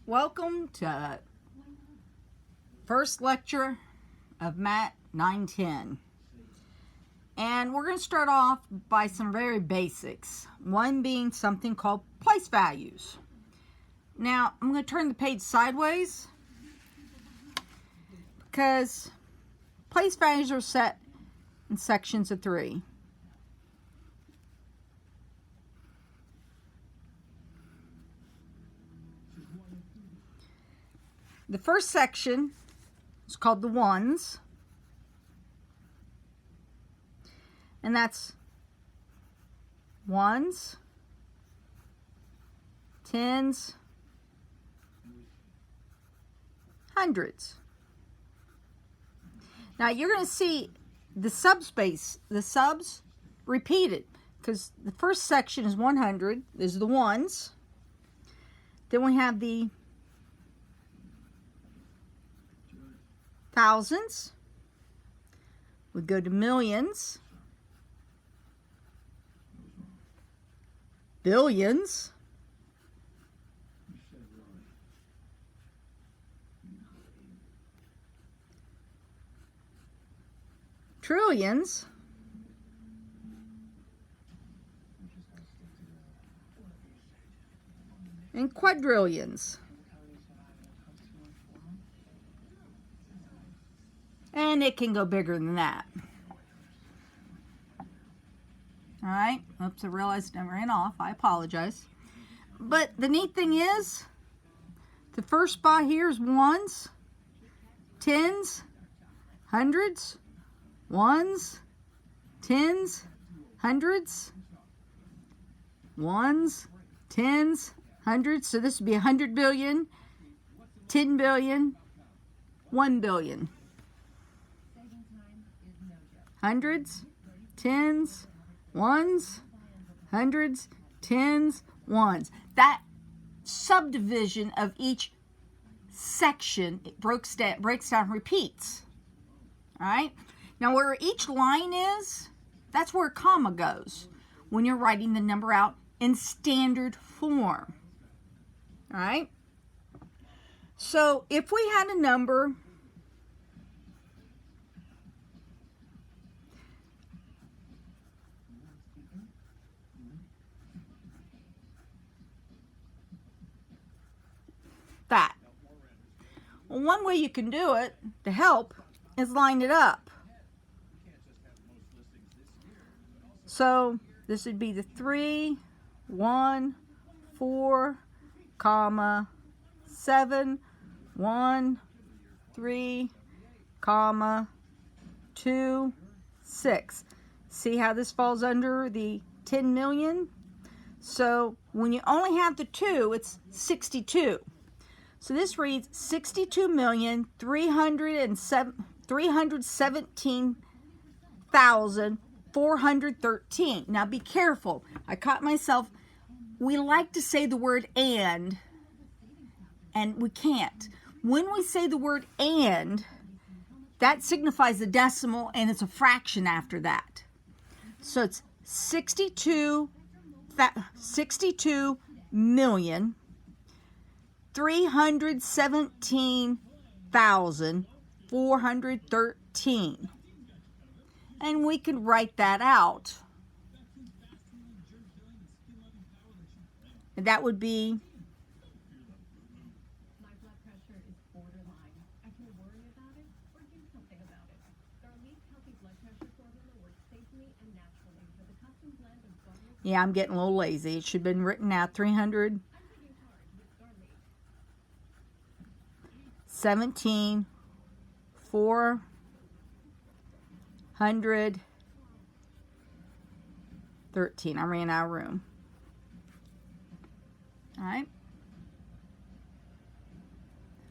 Welcome to first lecture of MTH910. And we're going to start off by some very basics. One being something called place values. Now, I'm going to turn the page sideways because place values are set in sections of 3. The first section is called the ones, and that's ones, tens, hundreds. Now you're going to see the subspace, the subs repeated, because the first section is 100, this is the ones. Then we have the thousands, we go to millions, billions, trillions, and quadrillions. And it can go bigger than that. All right. Oops, I realized I ran off. I apologize. But the neat thing is, the first spot here is ones, tens, hundreds, ones, tens, hundreds, ones, tens, hundreds. So this would be 100 billion, 10 billion, 1 billion. Hundreds, tens, ones, hundreds, tens, ones. That subdivision of each section, it breaks down, repeats. All right? Now where each line is, that's where a comma goes when you're writing the number out in standard form. All right? So if we had a number that. Well, one way you can do it to help is line it up. So this would be the 3, 1, 4, comma, 7, 1, 3, comma, 2, 6. See how this falls under the 10 million? So when you only have the 2, it's 62. So this reads 62,317,413. Now be careful. I caught myself. We like to say the word and we can't. When we say the word and, that signifies a decimal and it's a fraction after that. So it's 62 million. 317,413. And we could write that out. And that would be my blood pressure is borderline. I can worry about it or do something about it. Our least healthy blood pressure formula works safely and naturally with a custom blend of garlic. Yeah, I'm getting a little lazy. It should have been written out 317, 413. I ran out of room. All right.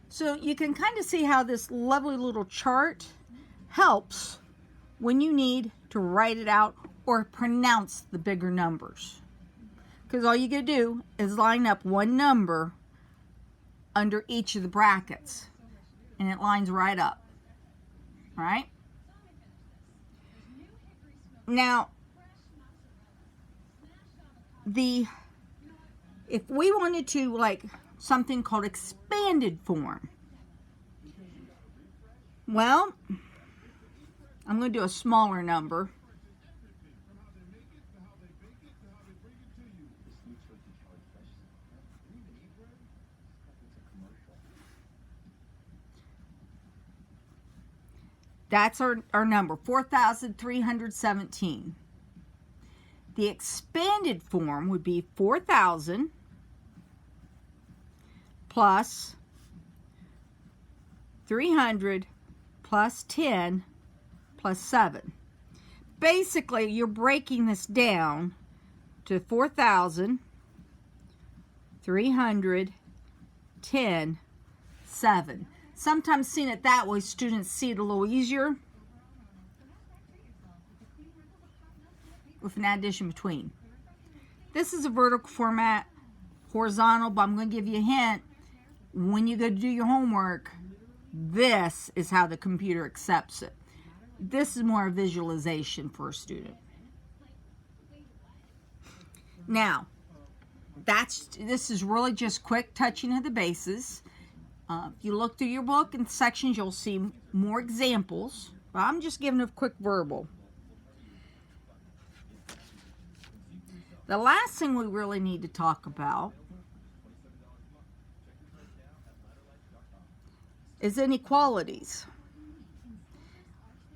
So you can kind of see how this lovely little chart helps when you need to write it out or pronounce the bigger numbers. Because all you got to do is line up one number under each of the brackets. And it lines right up. All right? Now, if we wanted to like something called expanded form. Well, I'm going to do a smaller number. That's our number, 4,317. The expanded form would be 4,000 plus 300 plus 10 plus 7. Basically, you're breaking this down to 4,310, 7. Sometimes seeing it that way, students see it a little easier with an addition between. This is a vertical format, horizontal, but I'm going to give you a hint. When you go to do your homework, this is how the computer accepts it. This is more a visualization for a student. Now, this is really just quick touching of the bases. If you look through your book and sections, you'll see more examples. But I'm just giving a quick verbal. The last thing we really need to talk about is inequalities,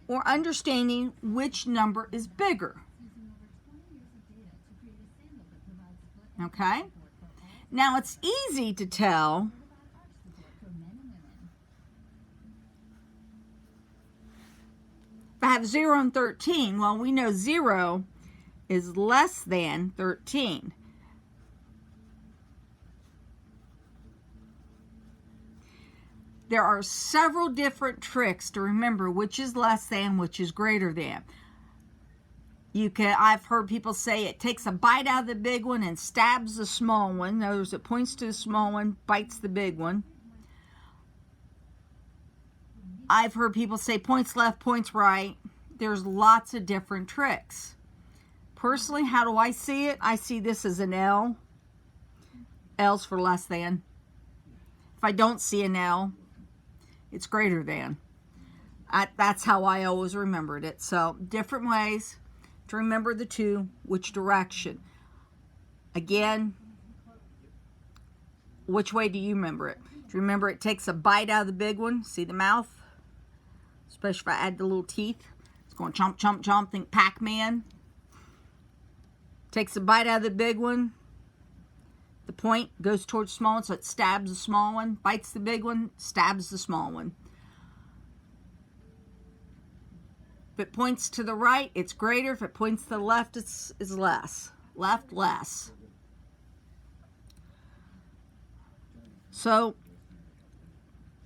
or understanding which number is bigger. Okay? Now, it's easy to tell if I have 0 and 13. Well, we know 0 is less than 13. There are several different tricks to remember which is less than, which is greater than. I've heard people say it takes a bite out of the big one and stabs the small one. In other words, it points to the small one, bites the big one. I've heard people say points left, points right. There's lots of different tricks. Personally, how do I see it? I see this as an L. L's for less than. If I don't see an L, it's greater than. That's how I always remembered it. So, different ways to remember the two, which direction. Again, which way do you remember it? Do you remember it takes a bite out of the big one? See the mouth? Especially if I add the little teeth. It's going chomp, chomp, chomp. Think Pac-Man. Takes a bite out of the big one. The point goes towards the small one, so it stabs the small one. Bites the big one, stabs the small one. If it points to the right, it's greater. If it points to the left, it's less. Left, less. So,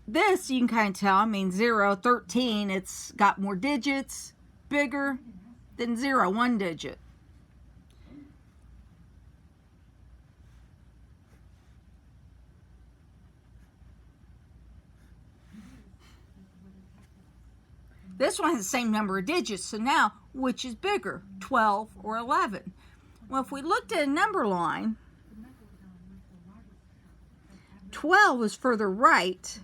this you can kind of tell. I mean, 0, 13, it's got more digits, bigger than 0, 1 digit. This one has the same number of digits, so now, which is bigger, 12 or 11? Well, if we looked at a number line, 12 is further right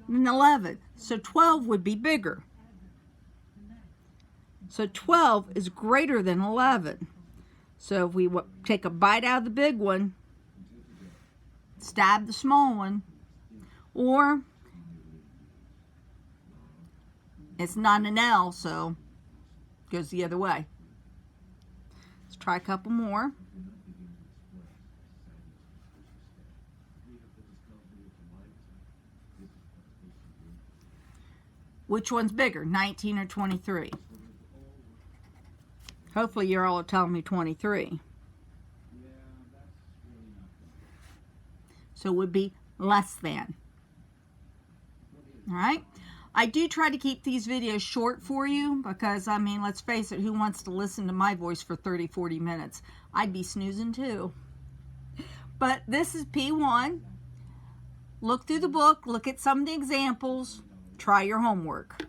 than 11, so 12 would be bigger. So 12 is greater than 11. So if we take a bite out of the big one, stab the small one, or it's not an L, so it goes the other way. Let's try a couple more. Which one's bigger, 19 or 23? Hopefully you're all telling me 23. So it would be less than. All right. I do try to keep these videos short for you because, I mean, let's face it, who wants to listen to my voice for 30, 40 minutes? I'd be snoozing too. But this is P1. Look through the book, look at some of the examples, try your homework.